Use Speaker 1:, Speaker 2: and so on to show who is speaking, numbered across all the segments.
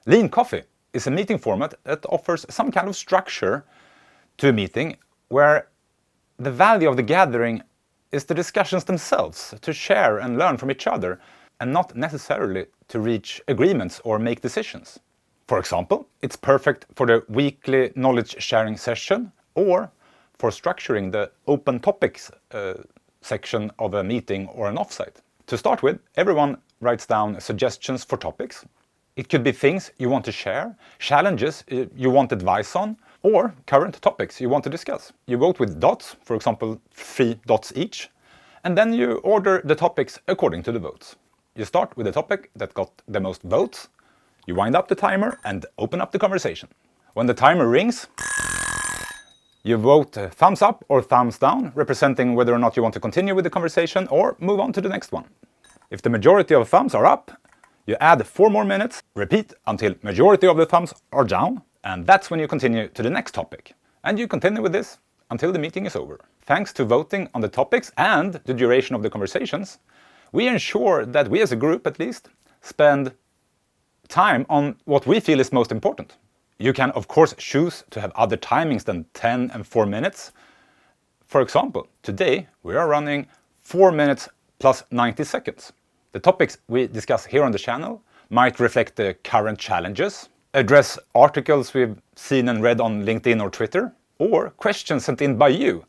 Speaker 1: Lean Coffee is a meeting format that offers some kind of structure to a meeting where the value of the gathering is the discussions themselves, to share and learn from each other, and not necessarily to reach agreements or make decisions. For example, it's perfect for the weekly knowledge sharing session or for structuring the open topics section of a meeting or an offsite. To start with, everyone writes down suggestions for topics. It could be things you want to share, challenges you want advice on, or current topics you want to discuss. You vote with dots, for example, 3 dots each, and then you order the topics according to the votes. You start with the topic that got the most votes, you wind up the timer and open up the conversation. When the timer rings, you vote thumbs up or thumbs down, representing whether or not you want to continue with the conversation or move on to the next one. If the majority of thumbs are up, you add 4 more minutes, repeat until majority of the thumbs are down, and that's when you continue to the next topic. And you continue with this until the meeting is over. Thanks to voting on the topics and the duration of the conversations, we ensure that we as a group at least spend time on what we feel is most important. You can of course choose to have other timings than 10 and 4 minutes. For example, today we are running 4 minutes plus 90 seconds. The topics we discuss here on the channel might reflect the current challenges, address articles we've seen and read on LinkedIn or Twitter, or questions sent in by you,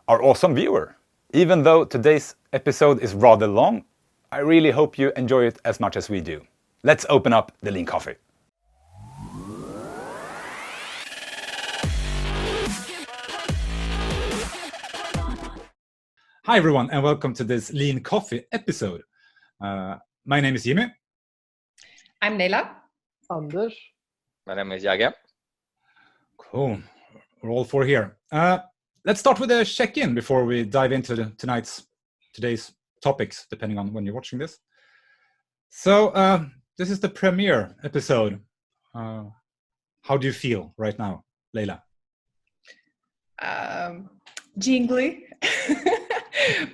Speaker 1: our awesome viewer. Even though today's episode is rather long, I really hope you enjoy it as much as we do. Let's open up the Lean Coffee. Hi everyone, and welcome to this Lean Coffee episode. My name is Jimmy.
Speaker 2: I'm Leila.
Speaker 3: Anders.
Speaker 4: My name is Jagge.
Speaker 1: Cool. We're all 4 here. Let's start with a check-in before we dive into today's topics, depending on when you're watching this. So this is the premiere episode. How do you feel right now, Leila?
Speaker 2: Jingly.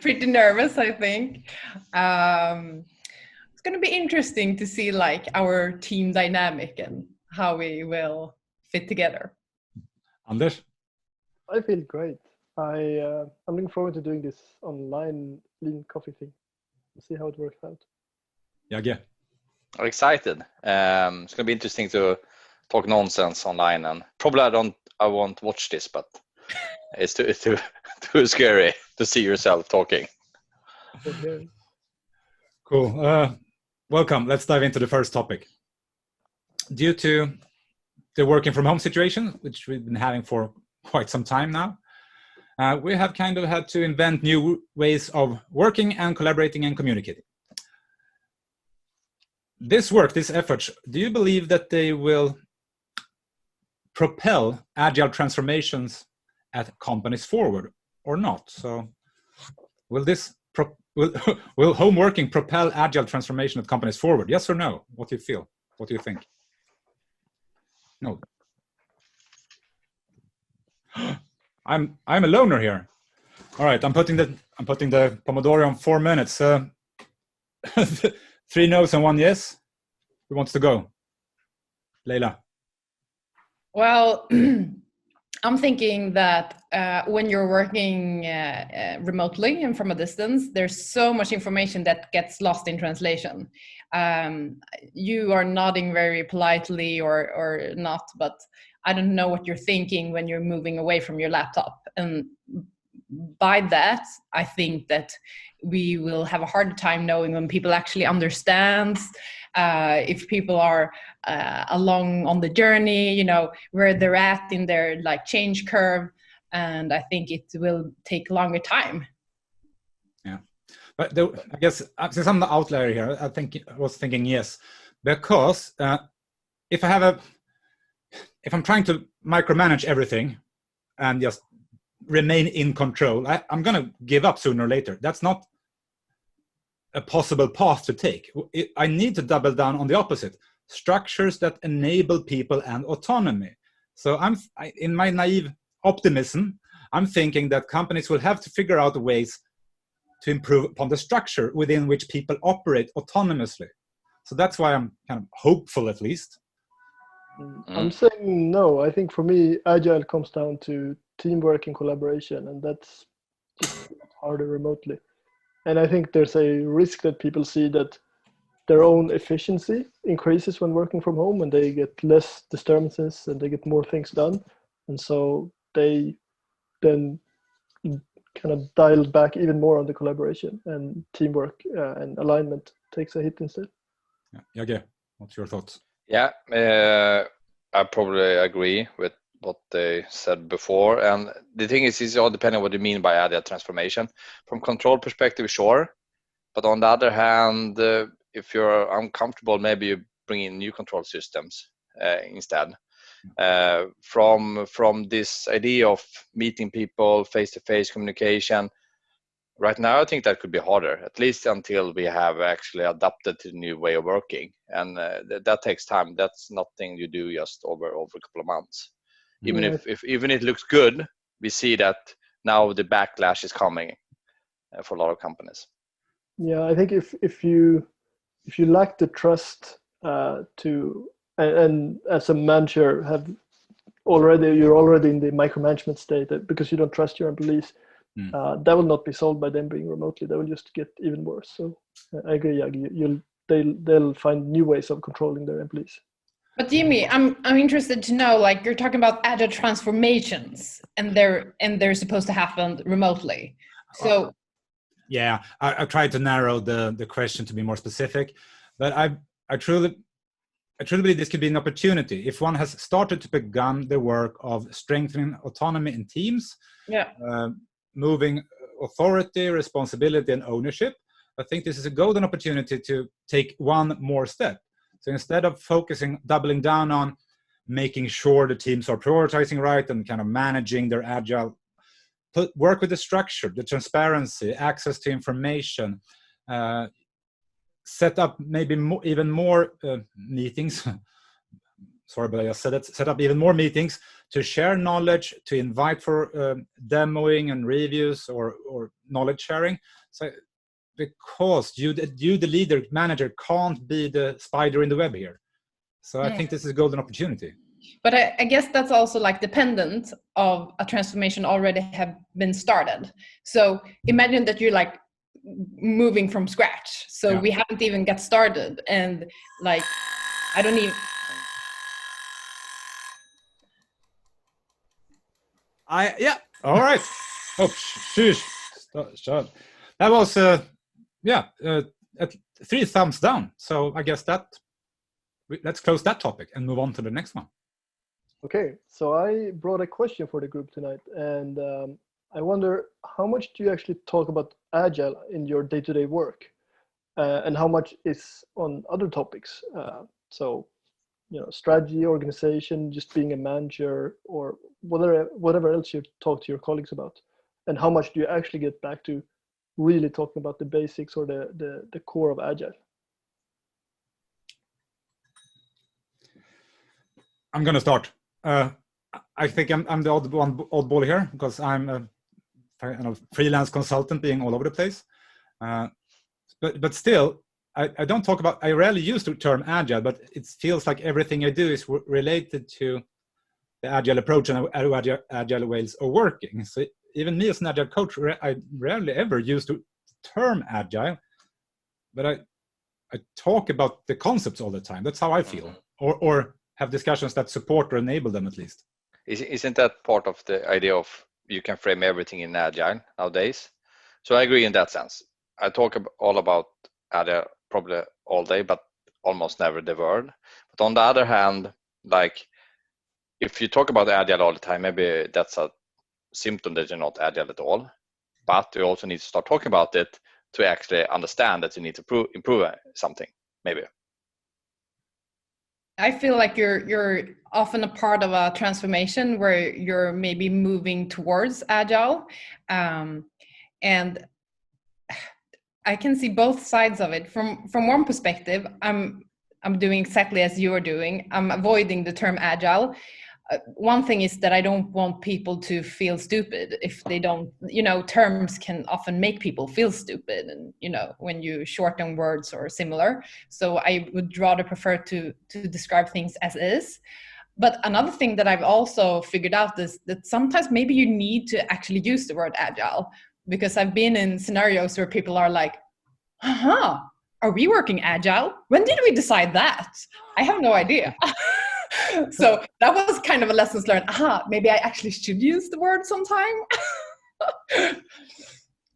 Speaker 2: Pretty nervous, I think. It's going to be interesting to see like our team dynamic and how we will fit together.
Speaker 1: Anders?
Speaker 3: I feel great. I'm looking forward to doing this online Lean Coffee thing. We'll see how it works out.
Speaker 1: Jagge?
Speaker 4: I'm excited. It's going to be interesting to talk nonsense online, and probably I won't watch this, but it's too scary to see yourself talking.
Speaker 3: Okay.
Speaker 1: Cool. Welcome. Let's dive into the first topic. Due to the working from home situation, which we've been having for quite some time now, we have kind of had to invent new ways of working and collaborating and communicating. This work, these efforts, do you believe that they will propel agile transformations at companies forward or not? So will home working propel agile transformation at companies forward? Yes or no? What do you feel? What do you think? No. I'm a loner here. All right, I'm putting the Pomodoro on 4 minutes. 3 no's and 1 yes. Who wants to go? Leila.
Speaker 2: Well, I'm thinking that when you're working remotely and from a distance, there's so much information that gets lost in translation. You are nodding very politely or not, but I don't know what you're thinking when you're moving away from your laptop. And by that, I think that we will have a harder time knowing when people actually understand, if people are along on the journey, you know, where they're at in their like change curve. And I think it will take longer time.
Speaker 1: Yeah, but I guess since I'm the outlier here, I was thinking yes, because if I'm trying to micromanage everything and just remain in control, I'm going to give up sooner or later. That's not a possible path to take. I need to double down on the opposite. Structures that enable people and autonomy. So in my naive optimism, I'm thinking that companies will have to figure out ways to improve upon the structure within which people operate autonomously. So that's why I'm kind of hopeful, at least.
Speaker 3: I'm saying no. I think for me, Agile comes down to teamwork and collaboration, and that's just harder remotely. And I think there's a risk that people see that their own efficiency increases when working from home, and they get less disturbances and they get more things done. And so they then kind of dial back even more on the collaboration, and teamwork and alignment takes a hit instead.
Speaker 1: Yeah. Jagge, what's your thoughts?
Speaker 4: Yeah, I probably agree with what they said before. And the thing is, it's all depending on what you mean by agile transformation. From control perspective, sure. But on the other hand, if you're uncomfortable, maybe you bring in new control systems instead. From this idea of meeting people, face-to-face communication, right now I think that could be harder, at least until we have actually adapted to the new way of working. And that takes time. That's nothing you do just over a couple of months. Even if it looks good, we see that now the backlash is coming for a lot of companies.
Speaker 3: Yeah, I think if you lack the trust and as a manager you're already in the micromanagement state because you don't trust your employees, that will not be solved by them being remotely. That will just get even worse. So I agree, Jagge. They'll find new ways of controlling their employees.
Speaker 2: But Jimmy, I'm interested to know, like, you're talking about agile transformations, and they're supposed to happen remotely. So
Speaker 1: yeah, I tried to narrow the question to be more specific, but I truly believe this could be an opportunity if one has started to begun the work of strengthening autonomy in teams, moving authority, responsibility, and ownership. I think this is a golden opportunity to take one more step. So instead of doubling down on making sure the teams are prioritizing right and kind of managing their agile, work with the structure, the transparency, access to information, set up maybe even more meetings. Sorry, but I just said it. Set up even more meetings to share knowledge, to invite for demoing and reviews or knowledge sharing. So, because you, the leader, manager, can't be the spider in the web here. So I think this is a golden opportunity.
Speaker 2: But I guess that's also like dependent of a transformation already have been started. So imagine that you're like moving from scratch. So we haven't even got started, and like I don't even.
Speaker 1: All right. Oh, shush. Stop. That was 3 thumbs down. So I guess let's close that topic and move on to the next one.
Speaker 3: Okay, so I brought a question for the group tonight, and I wonder, how much do you actually talk about Agile in your day-to-day work, and how much is on other topics? So, strategy, organization, just being a manager, or whatever else you talk to your colleagues about, and how much do you actually get back to really talking about the basics or the core of Agile?
Speaker 1: I'm going to start. I think I'm the oddball here because I'm a freelance consultant being all over the place. But still, I don't talk about, I rarely use the term Agile, but it feels like everything I do is related to the Agile approach and Agile ways of working. So even me as an Agile coach, I rarely ever use the term Agile, but I talk about the concepts all the time. That's how I feel, or have discussions that support or enable them at least.
Speaker 4: Isn't that part of the idea of you can frame everything in Agile nowadays? So I agree in that sense. I talk all about Agile probably all day, but almost never the word. But on the other hand, like if you talk about Agile all the time, maybe that's a symptom that you're not Agile at all. But you also need to start talking about it to actually understand that you need to improve something, maybe.
Speaker 2: I feel like you're often a part of a transformation where you're maybe moving towards Agile, and I can see both sides of it. From one perspective, I'm doing exactly as you're doing. I'm avoiding the term Agile. One thing is that I don't want people to feel stupid if they don't, terms can often make people feel stupid, and when you shorten words or similar. So I would rather prefer to describe things as is. But another thing that I've also figured out is that sometimes maybe you need to actually use the word agile, because I've been in scenarios where people are like, are we working agile? When did we decide that? I have no idea. So that was kind of a lessons learned. Maybe I actually should use the word sometime.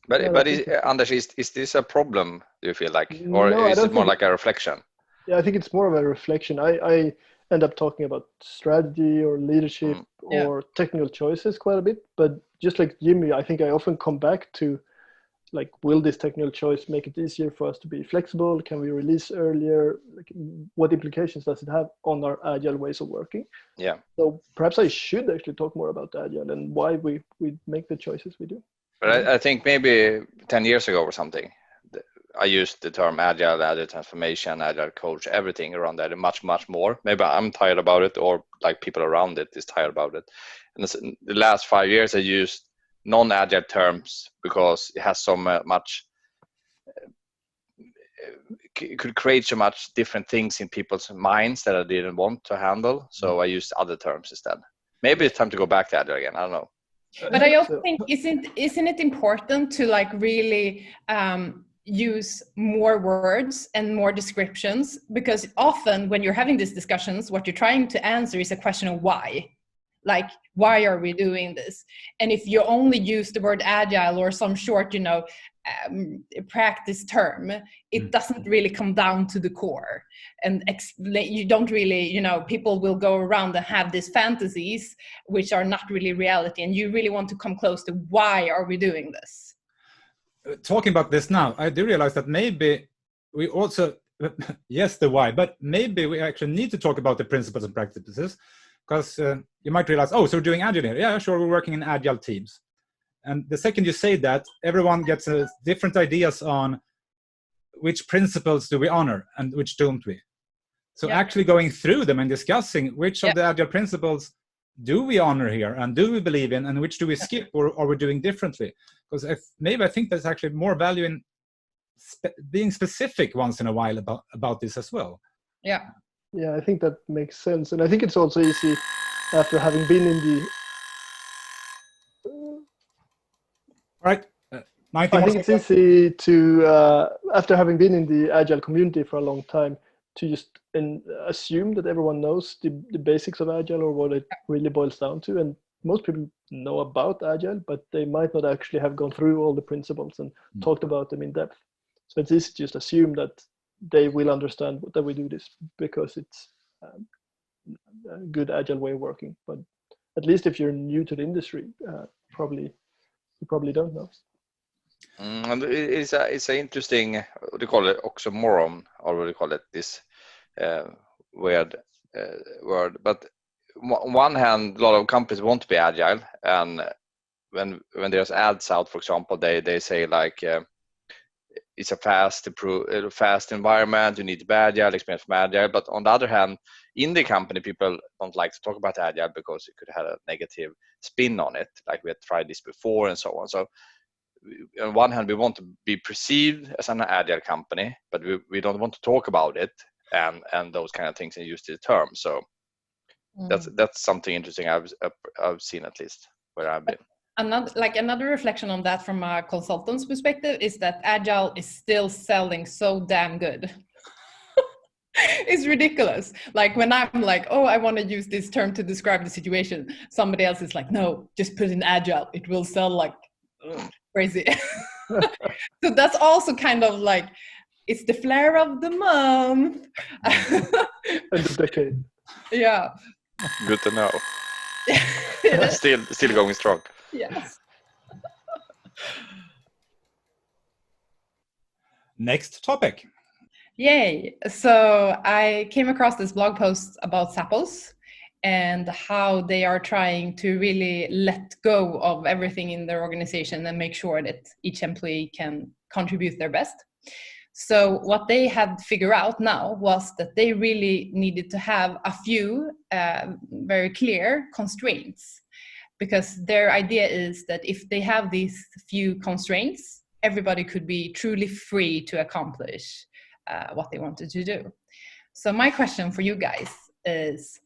Speaker 4: But Anders, is this a problem, do you feel like? Or
Speaker 3: No,
Speaker 4: is it more like a reflection?
Speaker 3: Yeah, I think it's more of a reflection. I end up talking about strategy or leadership or technical choices quite a bit. But just like Jimmy, I think I often come back to, like, will this technical choice make it easier for us to be flexible? Can we release earlier? Like, what implications does it have on our agile ways of working?
Speaker 4: Yeah.
Speaker 3: So perhaps I should actually talk more about agile and why we make the choices we do.
Speaker 4: But I think maybe 10 years ago or something, I used the term agile transformation, agile coach, everything around that, and much, much more. Maybe I'm tired about it, or like people around it is tired about it. And the last 5 years, I used non-agile terms because it has so much, it could create so much different things in people's minds that I didn't want to handle. So I used other terms instead. Maybe it's time to go back to agile again. I don't know.
Speaker 2: But I also think, isn't it important to like really use more words and more descriptions? Because often when you're having these discussions, what you're trying to answer is a question of why. Like, why are we doing this? And if you only use the word agile or some short, practice term, it doesn't really come down to the core. And you don't really, people will go around and have these fantasies, which are not really reality. And you really want to come close to why are we doing this?
Speaker 1: Talking about this now, I do realize that maybe we also, yes, the why, but maybe we actually need to talk about the principles and practices. Because you might realize, so we're doing agile here. Yeah, sure, we're working in agile teams. And the second you say that, everyone gets different ideas on which principles do we honor and which don't we. So actually going through them and discussing which of the agile principles do we honor here and do we believe in, and which do we skip or are we doing differently? Because I think there's actually more value in being specific once in a while about this as well.
Speaker 2: Yeah.
Speaker 3: Yeah, I think that makes sense. And I think it's also easy after having been in the...
Speaker 1: Right.
Speaker 3: I think it's easy to, after having been in the Agile community for a long time, to just assume that everyone knows the basics of Agile or what it really boils down to. And most people know about Agile, but they might not actually have gone through all the principles and talked about them in depth. So it's easy to just assume that they will understand that we do this because it's a good agile way of working. But at least if you're new to the industry, you probably don't know.
Speaker 4: And it's an interesting, what do you call it, oxymoron, or what do you call it, this weird word. But on one hand, a lot of companies want to be agile, and when there's ads out, for example, they say like, it's a fast environment, you need to be agile, experience from agile. But on the other hand, in the company, people don't like to talk about agile because it could have a negative spin on it, like we had tried this before and so on. So on one hand, we want to be perceived as an agile company, but we don't want to talk about it and those kind of things and use the term. So that's something interesting I've seen, at least where I've been.
Speaker 2: Another reflection on that from a consultant's perspective is that agile is still selling so damn good. It's ridiculous. Like when I'm like, I want to use this term to describe the situation, somebody else is like, no, just put in agile, it will sell like crazy. So that's also kind of like, it's the flair of the month.
Speaker 3: And the decade.
Speaker 2: Yeah.
Speaker 4: Good to know. Still going strong.
Speaker 2: Yes.
Speaker 1: Next topic.
Speaker 2: Yay. So I came across this blog post about Zappos and how they are trying to really let go of everything in their organization and make sure that each employee can contribute their best. So what they had figured out now was that they really needed to have a few very clear constraints, because their idea is that if they have these few constraints, everybody could be truly free to accomplish what they wanted to do. So my question for you guys is,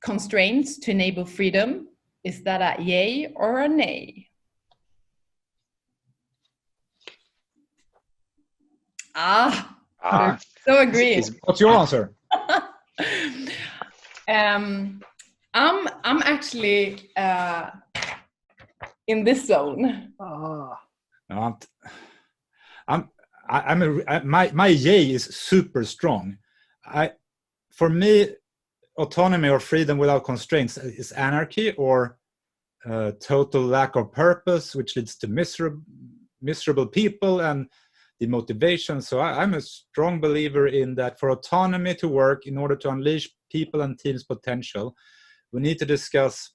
Speaker 2: constraints to enable freedom. Is that a yay or a nay? So agree.
Speaker 5: What's your answer?
Speaker 2: I'm actually in this zone.
Speaker 5: My yay is super strong. For me, autonomy or freedom without constraints is anarchy or total lack of purpose, which leads to miserable people and demotivation. So I'm a strong believer in that for autonomy to work, in order to unleash people and teams' potential, we need to discuss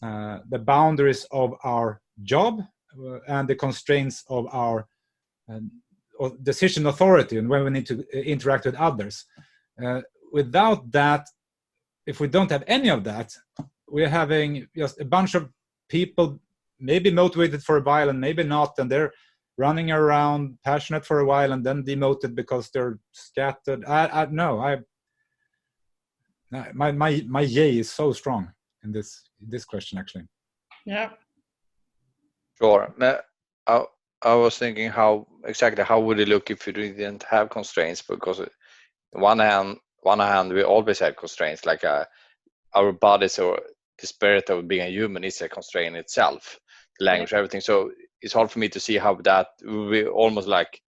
Speaker 5: the boundaries of our job and the constraints of our decision authority and when we need to interact with others. Without that, if we don't have any of that, we're having just a bunch of people maybe motivated for a while and maybe not, and they're running around passionate for a while and then demoted because they're scattered. My yay is so strong in this question, actually.
Speaker 2: Yeah.
Speaker 4: Sure. I was thinking how would it look if you didn't have constraints? Because on one hand, we always have constraints, like our bodies or the spirit of being a human is a constraint itself, the language, everything. So it's hard for me to see how that will be almost like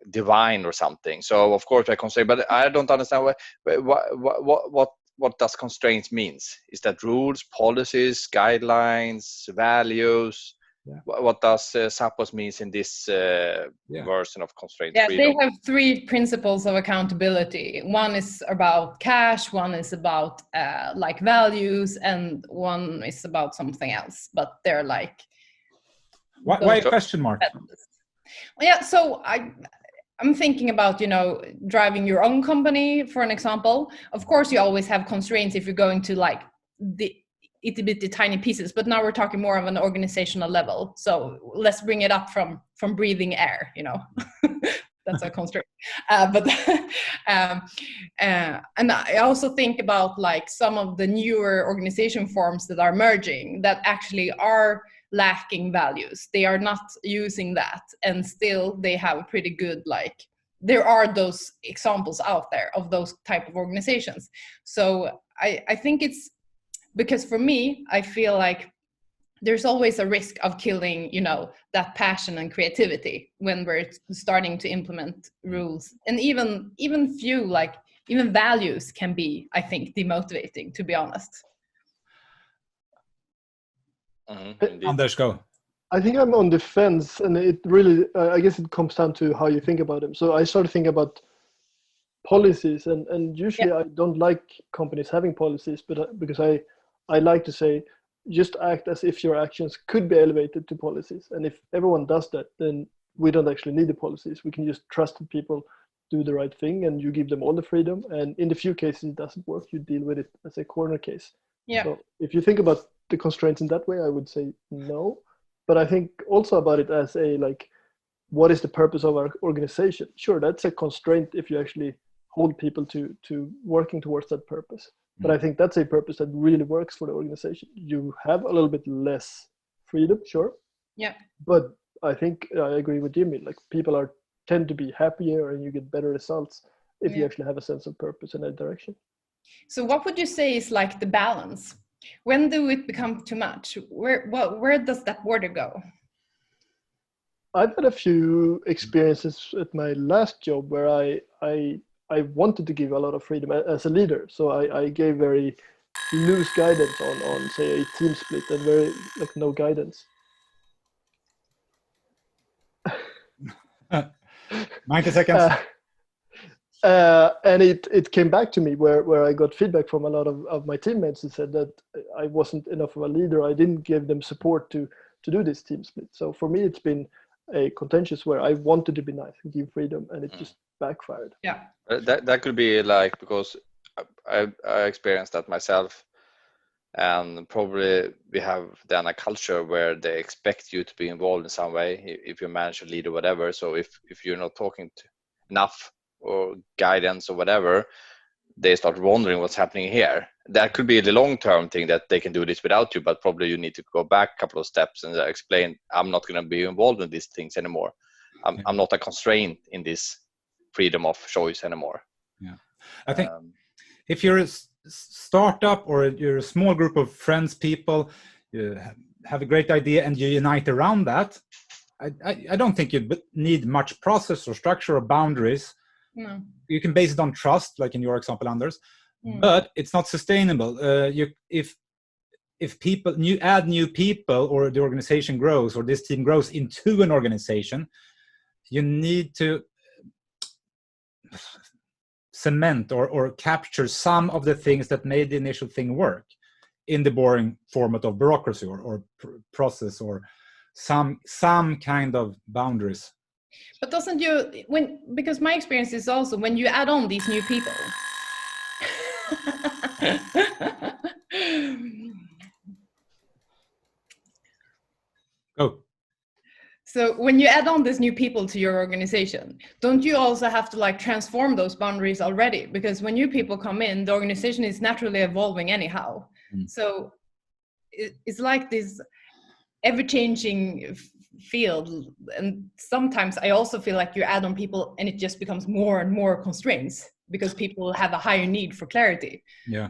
Speaker 4: divine or something. So of course I constrain, but I don't understand what does constraints means? Is that rules, policies, guidelines, values?
Speaker 5: Yeah.
Speaker 4: What does Zappos means in this version of constraint freedom?
Speaker 2: They have 3 principles of accountability. One is about cash, one is about like values, and one is about something else. But they're like.
Speaker 5: Why a question mark?
Speaker 2: Yeah, so I'm thinking about, driving your own company, for an example. Of course, you always have constraints if you're going to like the itty bitty tiny pieces, but now we're talking more of an organizational level. So let's bring it up from breathing air, that's a constraint. And I also think about like some of the newer organization forms that are merging that actually are lacking values. They are not using that, and still they have a pretty good, like, there are those examples out there of those type of organizations. So I think it's because for me, I feel like there's always a risk of killing, that passion and creativity when we're starting to implement rules. And even few, like, even values can be, I think, demotivating, to be honest.
Speaker 5: Anders, go.
Speaker 3: I think I'm on the fence, and it really, I guess it comes down to how you think about them. So I started thinking about policies, and usually I don't like companies having policies, but because I like to say, just act as if your actions could be elevated to policies. And if everyone does that, then we don't actually need the policies. We can just trust that people do the right thing, and you give them all the freedom. And in the few cases it doesn't work, you deal with it as a corner case.
Speaker 2: Yeah.
Speaker 3: So if you think about the constraints in that way, I would say no. But I think also about it as a, like, what is the purpose of our organization? Sure, that's a constraint if you actually hold people to working towards that purpose. But I think that's a purpose that really works for the organization. You have a little bit less freedom, sure.
Speaker 2: Yeah.
Speaker 3: But I think I agree with Jimmy. Like, people tend to be happier, and you get better results if you actually have a sense of purpose in that direction.
Speaker 2: So what would you say is like the balance? When do it become too much? Where does that border go?
Speaker 3: I've had a few experiences at my last job where I wanted to give a lot of freedom as a leader. So I gave very loose guidance on say a team split, and very, like, no guidance.
Speaker 5: 90 seconds.
Speaker 3: And it came back to me where I got feedback from a lot of my teammates who said that I wasn't enough of a leader. I didn't give them support to do this team split. So for me, it's been a contentious where I wanted to be nice and give freedom, and it just backfired.
Speaker 2: Yeah.
Speaker 4: That could be like, because I experienced that myself, and probably we have then a culture where they expect you to be involved in some way if you manage a lead or whatever. So if you're not talking enough or guidance or whatever, they start wondering what's happening here. That could be the long-term thing that they can do this without you, but probably you need to go back a couple of steps and explain, I'm not going to be involved in these things anymore. I'm not a constraint in this freedom of choice anymore.
Speaker 5: Yeah, I think if you're a startup or you're a small group of friends, people, you have a great idea and you unite around that, I don't think you need much process or structure or boundaries.
Speaker 2: No.
Speaker 5: You can base it on trust, like in your example, Anders, but it's not sustainable. If people, you add new people, or the organization grows, or this team grows into an organization, you need to cement or capture some of the things that made the initial thing work in the boring format of bureaucracy or process or some kind of boundaries.
Speaker 2: But doesn't because my experience is also when you add on these new people.
Speaker 5: Go.
Speaker 2: So when you add on these new people to your organization, don't you also have to like transform those boundaries already? Because when new people come in, the organization is naturally evolving anyhow. So it's like this ever-changing field, and sometimes I also feel like you add on people and it just becomes more and more constraints because people have a higher need for clarity.
Speaker 5: Yeah,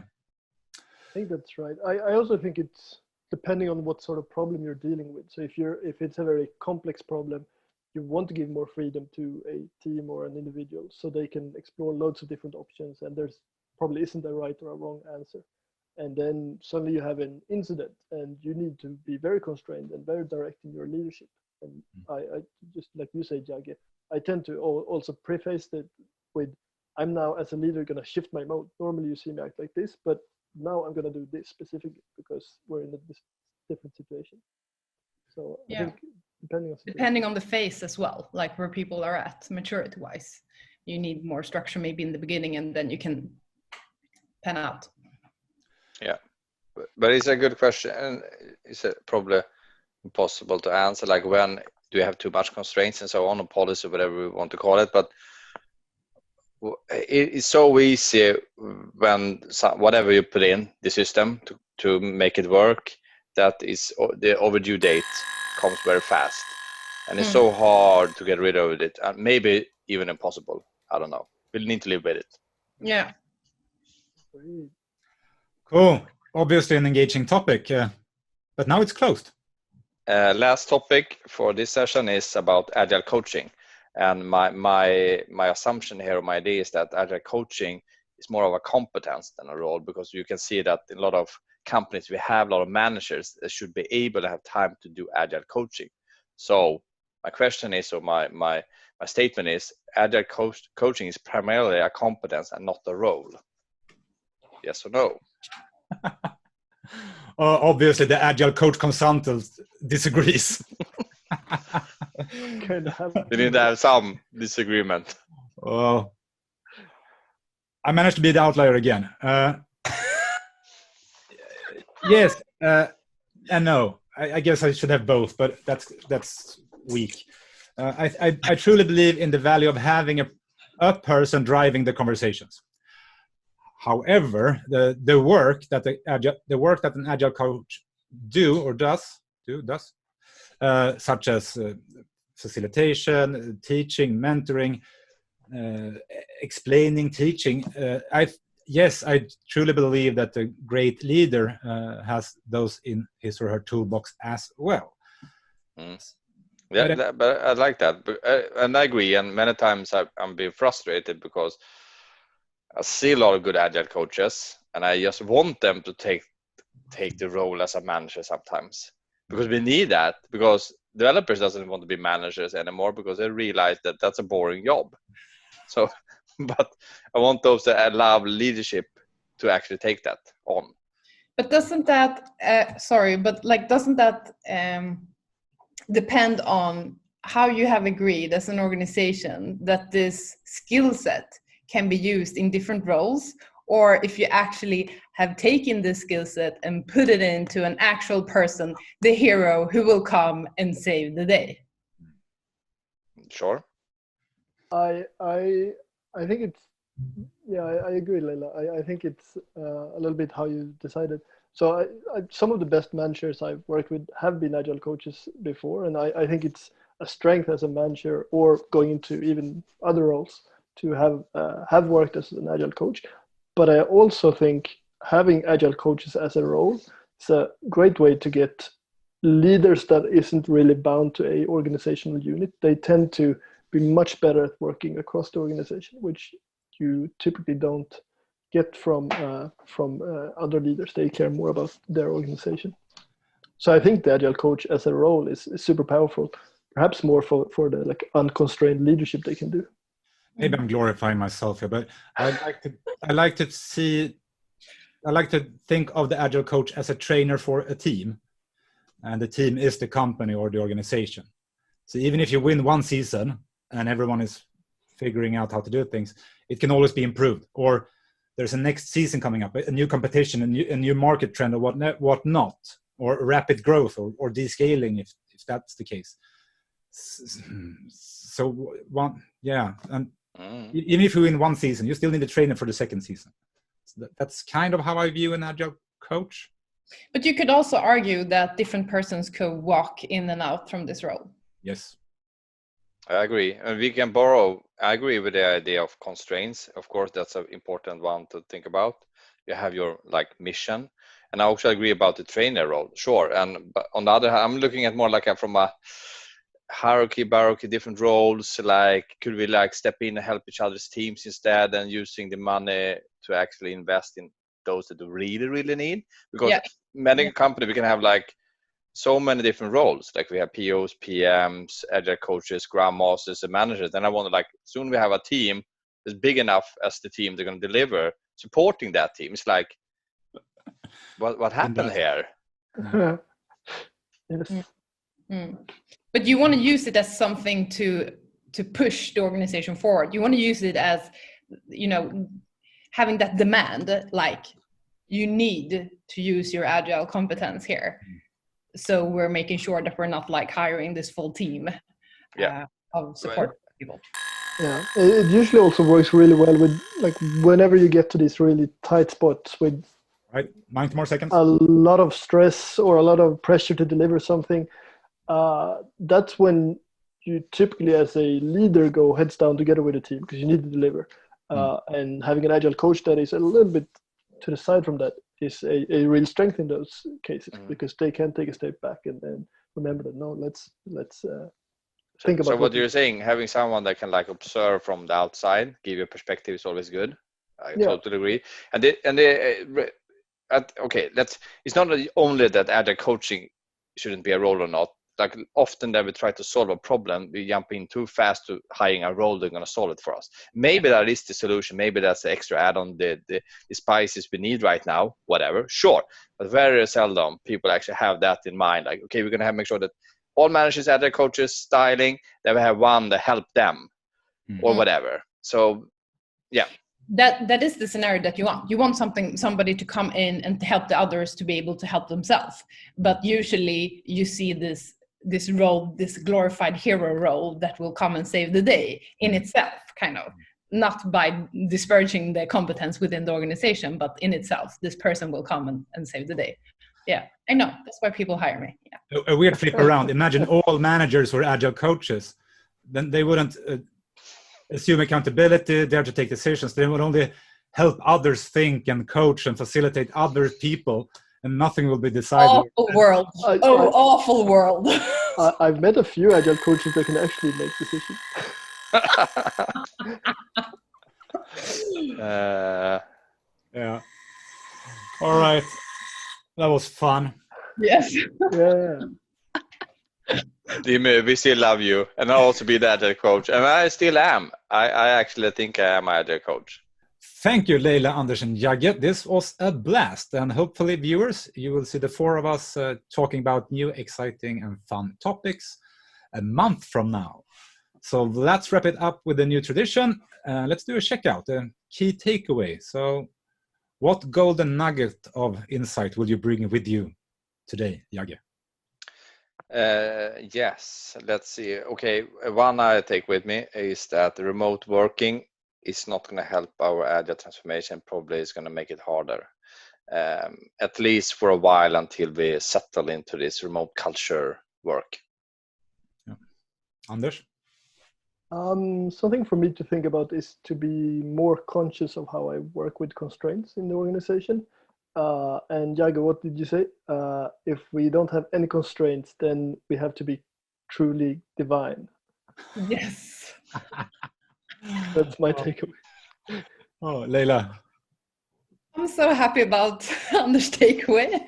Speaker 3: I think that's right. I also think it's depending on what sort of problem you're dealing with. So if it's a very complex problem, you want to give more freedom to a team or an individual so they can explore loads of different options, and there's probably isn't a right or a wrong answer. And then suddenly you have an incident and you need to be very constrained and very direct in your leadership. And I just like you say, Jagge, I tend to also preface that with, I'm now as a leader going to shift my mode. Normally you see me act like this, but now I'm going to do this specifically because we're in a different situation. So I think depending on
Speaker 2: the phase as well, like where people are at maturity wise, you need more structure maybe in the beginning, and then you can pan out.
Speaker 4: Yeah, but it's a good question, and it's probably impossible to answer. Like, when do you have too much constraints and so on, or policy, whatever we want to call it? But it's so easy when whatever you put in the system to make it work, that is the overdue date comes very fast, and it's so hard to get rid of it, and maybe even impossible. I don't know. We'll need to live with it.
Speaker 2: Yeah.
Speaker 5: Cool. Obviously an engaging topic, but now it's closed.
Speaker 4: Last topic for this session is about Agile coaching. And my assumption here, or my idea, is that Agile coaching is more of a competence than a role, because you can see that in a lot of companies we have a lot of managers that should be able to have time to do Agile coaching. So my question is, or my statement is, Agile coaching is primarily a competence and not a role. Yes or no?
Speaker 5: Obviously the Agile coach consultant disagrees.
Speaker 4: We need to have some disagreement.
Speaker 5: Oh, I managed to be the outlier again. Yes and no. I guess I should have both, but that's weak. I truly believe in the value of having a person driving the conversations. However, the work that an Agile coach does, such as facilitation, teaching, mentoring, explaining, teaching. I truly believe that a great leader has those in his or her toolbox as well.
Speaker 4: Yeah, but I like that, and I agree. And many times I'm being frustrated because I see a lot of good Agile coaches, and I just want them to take the role as a manager sometimes, because we need that, because developers doesn't want to be managers anymore because they realize that that's a boring job. So, but I want those that love leadership to actually take that on.
Speaker 2: But doesn't that depend on how you have agreed as an organization that this skill set can be used in different roles, or if you actually have taken this skill set and put it into an actual person, the hero who will come and save the day?
Speaker 4: Sure.
Speaker 3: I think it's Yeah, I agree, Leila. I think it's a little bit how you decided. So some of the best managers I've worked with have been agile coaches before, and I think it's a strength as a manager or going into even other roles to have worked as an agile coach. But I also think having agile coaches as a role is a great way to get leaders that isn't really bound to a organizational unit. They tend to be much better at working across the organization, which you typically don't get from other leaders. They care more about their organization. So I think the agile coach as a role is super powerful, perhaps more for the like unconstrained leadership they can do.
Speaker 5: Maybe I'm glorifying myself here, but I like to think of the agile coach as a trainer for a team, and the team is the company or the organization. So even if you win one season and everyone is figuring out how to do things, it can always be improved. Or there's a next season coming up, a new competition, a new market trend, or what not, or rapid growth, or descaling if that's the case. So and even if you win one season, you still need a trainer for the second season. So that's kind of how I view an agile coach.
Speaker 2: But you could also argue that different persons could walk in and out from this role.
Speaker 5: Yes.
Speaker 4: I agree. And we can borrow. I agree with the idea of constraints. Of course, that's an important one to think about. You have your mission. And I also agree about the trainer role. Sure. But on the other hand, I'm looking at more from a hierarchy, different roles. Could we step in and help each other's teams instead, and using the money to actually invest in those that really, really need? Because many companies, we can have so many different roles. We have POs, PMs, agile coaches, Scrum Masters, and managers. And I want to soon we have a team that's big enough as the team they're going to deliver, supporting that team. It's what happened here?
Speaker 3: Yes.
Speaker 2: But you want to use it as something to push the organization forward. You want to use it as, having that demand, you need to use your agile competence here. So we're making sure that we're not hiring this full team of support people.
Speaker 3: Yeah, it usually also works really well with whenever you get to these really tight spots with
Speaker 5: 90 more seconds,
Speaker 3: a lot of stress or a lot of pressure to deliver something. That's when you typically, as a leader, go heads down together with the team because you need to deliver. And having an agile coach that is a little bit to the side from that is a real strength in those cases, because they can take a step back and remember that let's think about.
Speaker 4: So what you're saying, having someone that can observe from the outside, give you a perspective, is always good. I totally agree. It's not only that agile coaching shouldn't be a role or not. Often that we try to solve a problem, we jump in too fast to hiring a role that's going to solve it for us. Maybe that is the solution. Maybe that's the extra add-on, the spices we need right now, whatever. Sure. But very seldom people actually have that in mind. We're going to make sure that all managers, agile coaches, styling, that we have one to help them or whatever. So, yeah.
Speaker 2: That is the scenario that you want. You want somebody to come in and to help the others to be able to help themselves. But usually you see this role, this glorified hero role that will come and save the day in itself, kind of. Not by disparaging the competence within the organization, but in itself, this person will come and save the day. Yeah, I know. That's why people hire me. Yeah.
Speaker 5: A weird flip around. Imagine all managers were agile coaches. Then they wouldn't assume accountability, dare to take decisions. They would only help others think and coach and facilitate other people, and nothing will be decided.
Speaker 2: Awful world. Awful world.
Speaker 3: I've met a few agile coaches that can actually make decisions.
Speaker 5: Yeah. All right. That was fun.
Speaker 2: Yes.
Speaker 3: Yeah.
Speaker 4: We still love you, and I'll also be the agile coach, and I still am. I actually think I am an agile coach.
Speaker 5: Thank you, Leila, Anders, and Jagge. This was a blast, and hopefully, viewers, you will see the four of us talking about new, exciting, and fun topics a month from now. So let's wrap it up with a new tradition. Let's do a checkout, a key takeaway. So what golden nugget of insight will you bring with you today, Jagge?
Speaker 4: Yes, let's see. Okay, one I take with me is that remote working is not going to help our agile transformation. Probably is going to make it harder, at least for a while, until we settle into this remote culture work.
Speaker 5: Yeah. Anders?
Speaker 3: Something for me to think about is to be more conscious of how I work with constraints in the organization. And Jagge, what did you say? If we don't have any constraints, then we have to be truly divine.
Speaker 2: Yes.
Speaker 3: That's my takeaway.
Speaker 5: Oh, Leila.
Speaker 2: I'm so happy about Anders' takeaway.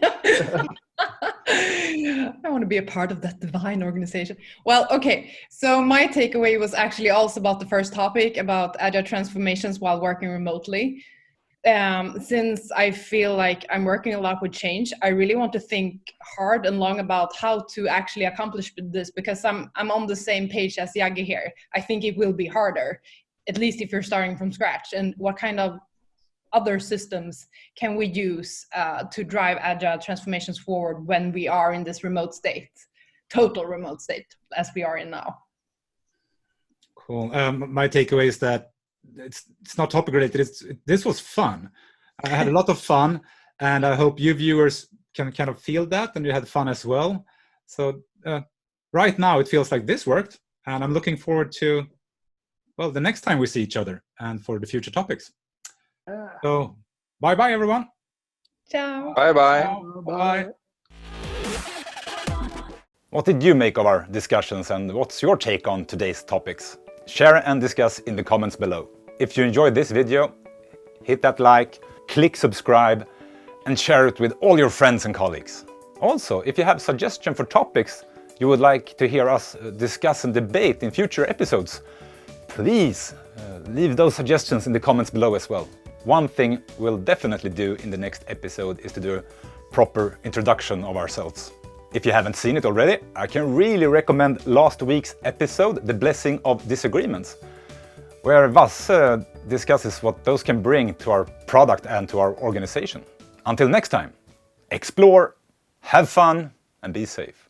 Speaker 2: I want to be a part of that divine organization. Well, okay. So my takeaway was actually also about the first topic, about agile transformations while working remotely. Since I feel like I'm working a lot with change, I really want to think hard and long about how to actually accomplish this, because I'm on the same page as Jagge here. I think it will be harder, at least if you're starting from scratch. And what kind of other systems can we use to drive agile transformations forward when we are in this remote state, total remote state, as we are in now?
Speaker 5: Cool. My takeaway is that it's not topic related. This was fun. I had a lot of fun, and I hope you viewers can kind of feel that, and you had fun as well. So right now it feels like this worked, and I'm looking forward to, well, the next time we see each other and for the future topics. So bye everyone.
Speaker 2: Ciao.
Speaker 4: Bye.
Speaker 5: Bye.
Speaker 1: What did you make of our discussions, and what's your take on today's topics? Share and discuss in the comments below. If you enjoyed this video, hit that like, click subscribe, and share it with all your friends and colleagues. Also, if you have suggestions for topics you would like to hear us discuss and debate in future episodes, please leave those suggestions in the comments below as well. One thing we'll definitely do in the next episode is to do a proper introduction of ourselves. If you haven't seen it already, I can really recommend last week's episode, The Blessing of Disagreements, where Vas discusses what those can bring to our product and to our organization. Until next time, explore, have fun, and be safe.